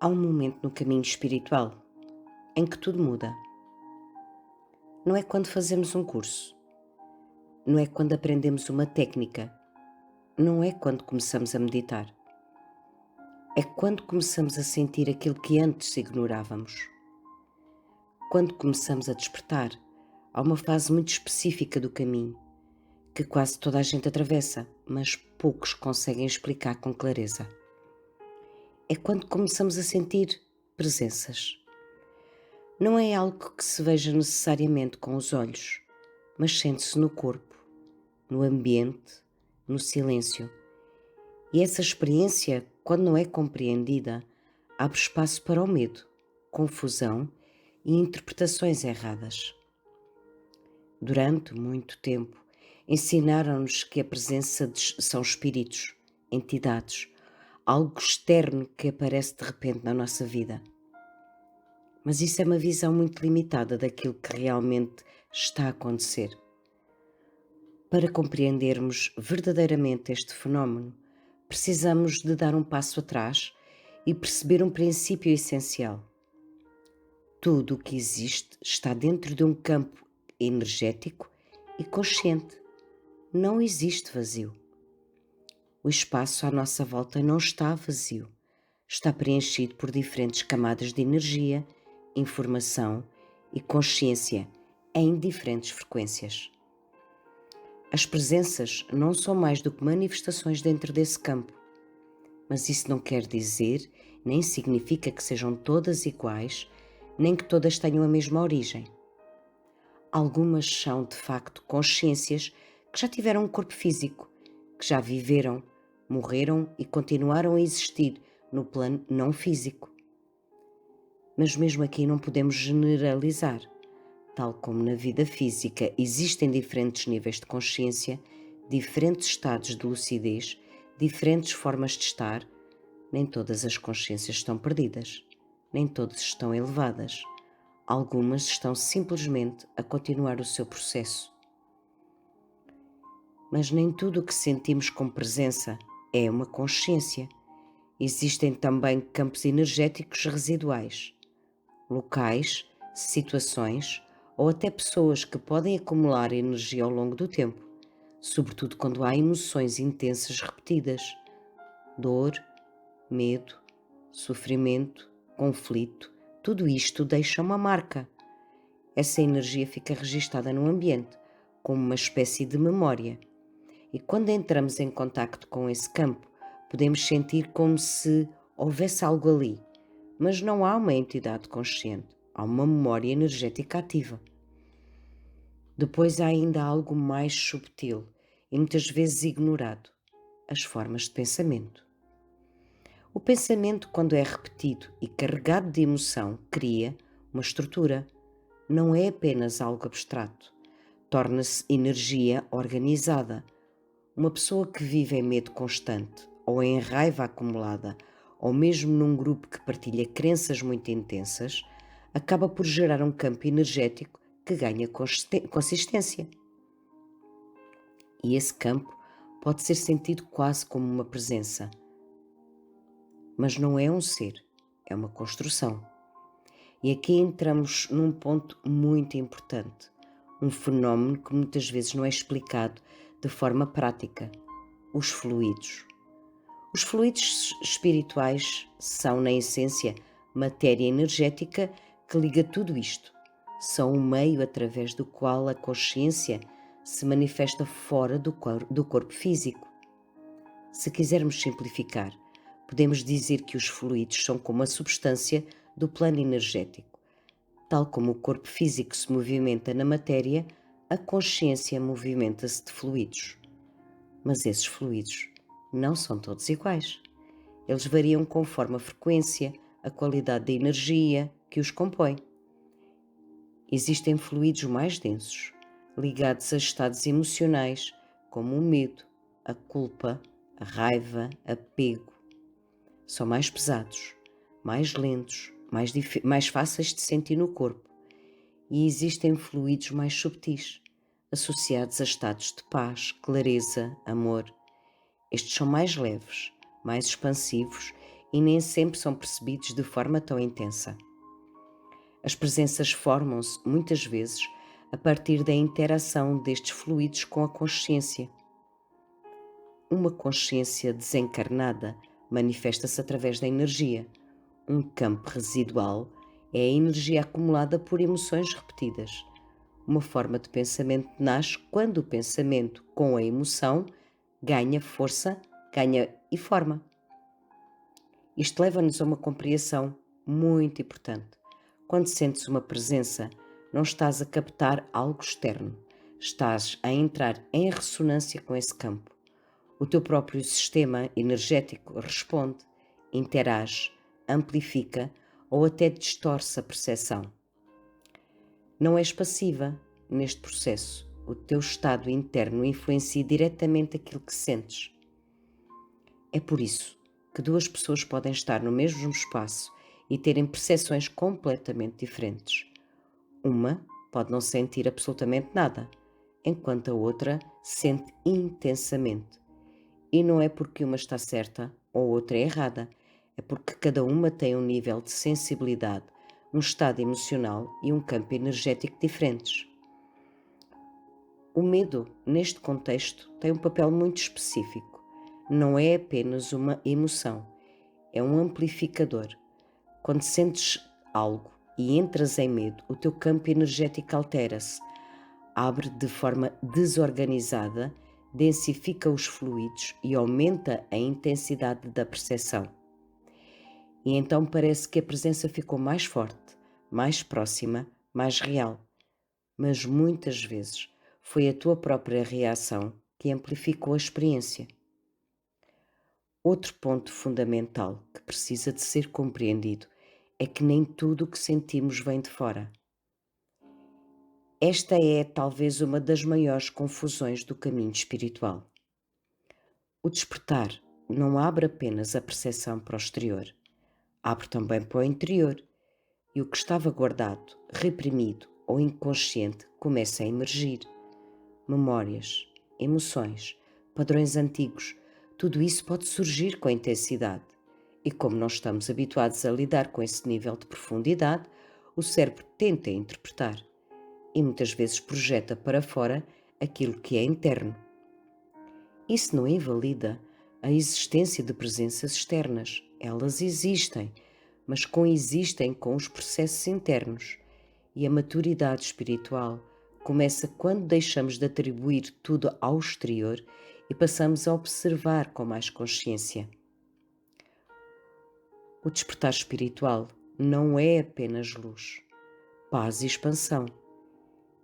Há um momento no caminho espiritual em que tudo muda. Não é quando fazemos um curso, não é quando aprendemos uma técnica, não é quando começamos a meditar. É quando começamos a sentir aquilo que antes ignorávamos. Quando começamos a despertar, há uma fase muito específica do caminho que quase toda a gente atravessa, mas poucos conseguem explicar com clareza. É quando começamos a sentir presenças. Não é algo que se veja necessariamente com os olhos, mas sente-se no corpo, no ambiente, no silêncio. E essa experiência, quando não é compreendida, abre espaço para o medo, confusão e interpretações erradas. Durante muito tempo, ensinaram-nos que a presença são espíritos, entidades, algo externo que aparece de repente na nossa vida. Mas isso é uma visão muito limitada daquilo que realmente está a acontecer. Para compreendermos verdadeiramente este fenómeno, precisamos de dar um passo atrás e perceber um princípio essencial. Tudo o que existe está dentro de um campo energético e consciente. Não existe vazio. O espaço à nossa volta não está vazio. Está preenchido por diferentes camadas de energia, informação e consciência em diferentes frequências. As presenças não são mais do que manifestações dentro desse campo, mas isso não quer dizer, nem significa que sejam todas iguais, nem que todas tenham a mesma origem. Algumas são, de facto, consciências que já tiveram um corpo físico, que já viveram, morreram e continuaram a existir no plano não físico. Mas mesmo aqui não podemos generalizar. Tal como na vida física existem diferentes níveis de consciência, diferentes estados de lucidez, diferentes formas de estar, nem todas as consciências estão perdidas, nem todas estão elevadas. Algumas estão simplesmente a continuar o seu processo. Mas nem tudo o que sentimos com presença é uma consciência. Existem também campos energéticos residuais, locais, situações ou até pessoas que podem acumular energia ao longo do tempo, sobretudo quando há emoções intensas repetidas, dor, medo, sofrimento, conflito, tudo isto deixa uma marca. Essa energia fica registada no ambiente, como uma espécie de memória. E quando entramos em contacto com esse campo, podemos sentir como se houvesse algo ali, mas não há uma entidade consciente, há uma memória energética ativa. Depois há ainda algo mais subtil e muitas vezes ignorado, as formas de pensamento. O pensamento, quando é repetido e carregado de emoção, cria uma estrutura. Não é apenas algo abstrato. Torna-se energia organizada. Uma pessoa que vive em medo constante, ou em raiva acumulada, ou mesmo num grupo que partilha crenças muito intensas, acaba por gerar um campo energético que ganha consistência. E esse campo pode ser sentido quase como uma presença. Mas não é um ser, é uma construção. E aqui entramos num ponto muito importante, um fenómeno que muitas vezes não é explicado de forma prática: os fluidos. Os fluidos espirituais são, na essência, matéria energética que liga tudo isto. São o meio através do qual a consciência se manifesta fora do corpo físico. Se quisermos simplificar, podemos dizer que os fluidos são como a substância do plano energético. Tal como o corpo físico se movimenta na matéria, a consciência movimenta-se de fluidos. Mas esses fluidos não são todos iguais. Eles variam conforme a frequência, a qualidade da energia que os compõe. Existem fluidos mais densos, ligados a estados emocionais, como o medo, a culpa, a raiva, apego. São mais pesados, mais lentos, mais fáceis de sentir no corpo. E existem fluidos mais subtis, associados a estados de paz, clareza, amor. Estes são mais leves, mais expansivos e nem sempre são percebidos de forma tão intensa. As presenças formam-se, muitas vezes, a partir da interação destes fluidos com a consciência. Uma consciência desencarnada manifesta-se através da energia. Um campo residual é a energia acumulada por emoções repetidas. Uma forma de pensamento nasce quando o pensamento com a emoção ganha força, ganha e forma. Isto leva-nos a uma compreensão muito importante. Quando sentes uma presença, não estás a captar algo externo, estás a entrar em ressonância com esse campo. O teu próprio sistema energético responde, interage, amplifica ou até distorce a percepção. Não és passiva neste processo. O teu estado interno influencia diretamente aquilo que sentes. É por isso que duas pessoas podem estar no mesmo espaço e terem percepções completamente diferentes. Uma pode não sentir absolutamente nada, enquanto a outra sente intensamente. E não é porque uma está certa ou outra é errada, é porque cada uma tem um nível de sensibilidade, um estado emocional e um campo energético diferentes. O medo, neste contexto, tem um papel muito específico. Não é apenas uma emoção, é um amplificador. Quando sentes algo e entras em medo, o teu campo energético altera-se, abre de forma desorganizada, densifica os fluidos e aumenta a intensidade da percepção. E então parece que a presença ficou mais forte, mais próxima, mais real. Mas muitas vezes foi a tua própria reação que amplificou a experiência. Outro ponto fundamental que precisa de ser compreendido é que nem tudo o que sentimos vem de fora. Esta é talvez uma das maiores confusões do caminho espiritual. O despertar não abre apenas a percepção para o exterior, abre também para o interior, e o que estava guardado, reprimido ou inconsciente começa a emergir. Memórias, emoções, padrões antigos, tudo isso pode surgir com intensidade. E como não estamos habituados a lidar com esse nível de profundidade, o cérebro tenta interpretar e muitas vezes projeta para fora aquilo que é interno. Isso não invalida a existência de presenças externas. Elas existem, mas coexistem com os processos internos. E a maturidade espiritual começa quando deixamos de atribuir tudo ao exterior e passamos a observar com mais consciência. O despertar espiritual não é apenas luz, paz e expansão.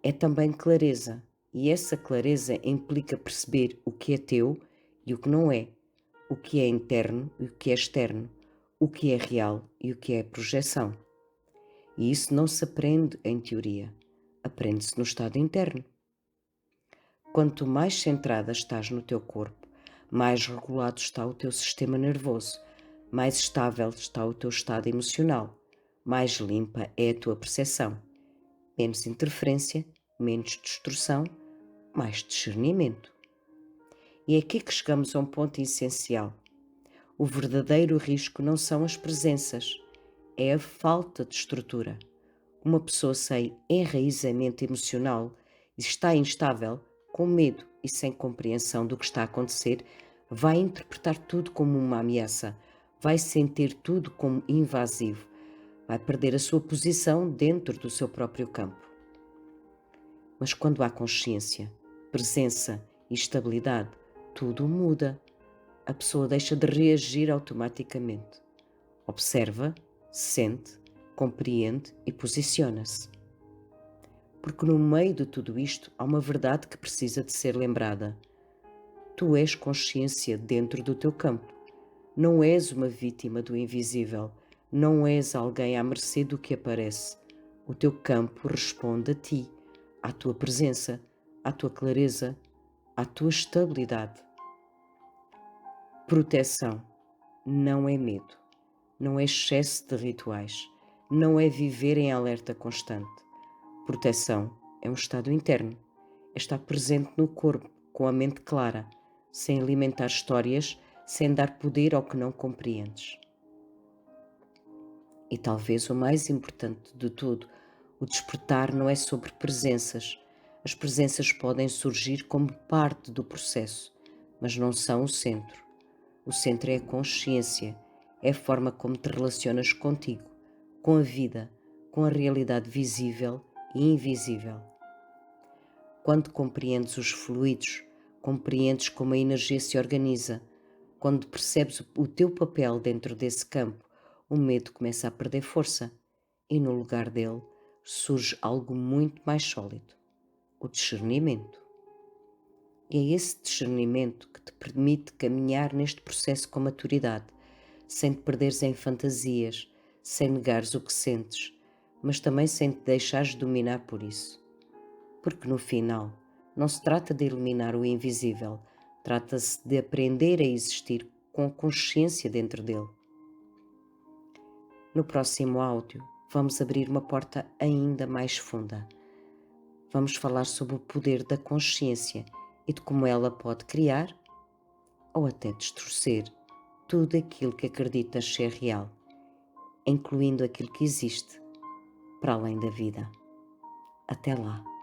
É também clareza, e essa clareza implica perceber o que é teu e o que não é, o que é interno e o que é externo, o que é real e o que é projeção. E isso não se aprende em teoria, aprende-se no estado interno. Quanto mais centrada estás no teu corpo, mais regulado está o teu sistema nervoso, mais estável está o teu estado emocional, mais limpa é a tua percepção. Menos interferência, menos distorção, mais discernimento. E é aqui que chegamos a um ponto essencial. O verdadeiro risco não são as presenças, é a falta de estrutura. Uma pessoa sem enraizamento emocional e está instável, com medo e sem compreensão do que está a acontecer, vai interpretar tudo como uma ameaça, vai sentir tudo como invasivo, vai perder a sua posição dentro do seu próprio campo. Mas quando há consciência, presença e estabilidade, tudo muda. A pessoa deixa de reagir automaticamente. Observa, sente, compreende e posiciona-se. Porque no meio de tudo isto há uma verdade que precisa de ser lembrada. Tu és consciência dentro do teu campo. Não és uma vítima do invisível. Não és alguém à mercê do que aparece. O teu campo responde a ti, à tua presença, à tua clareza, à tua estabilidade. Proteção não é medo, não é excesso de rituais, não é viver em alerta constante. Proteção é um estado interno, é estar presente no corpo, com a mente clara, sem alimentar histórias, sem dar poder ao que não compreendes. E talvez o mais importante de tudo, o despertar não é sobre presenças. As presenças podem surgir como parte do processo, mas não são o centro. O centro é a consciência, é a forma como te relacionas contigo, com a vida, com a realidade visível e invisível. Quando compreendes os fluidos, compreendes como a energia se organiza. Quando percebes o teu papel dentro desse campo, o medo começa a perder força e no lugar dele surge algo muito mais sólido, o discernimento. E é esse discernimento que te permite caminhar neste processo com maturidade, sem te perderes em fantasias, sem negares o que sentes, mas também sem te deixares dominar por isso. Porque no final, não se trata de eliminar o invisível, trata-se de aprender a existir com a consciência dentro dele. No próximo áudio, vamos abrir uma porta ainda mais funda. Vamos falar sobre o poder da consciência e de como ela pode criar ou até distorcer tudo aquilo que acreditas ser real, incluindo aquilo que existe para além da vida. Até lá!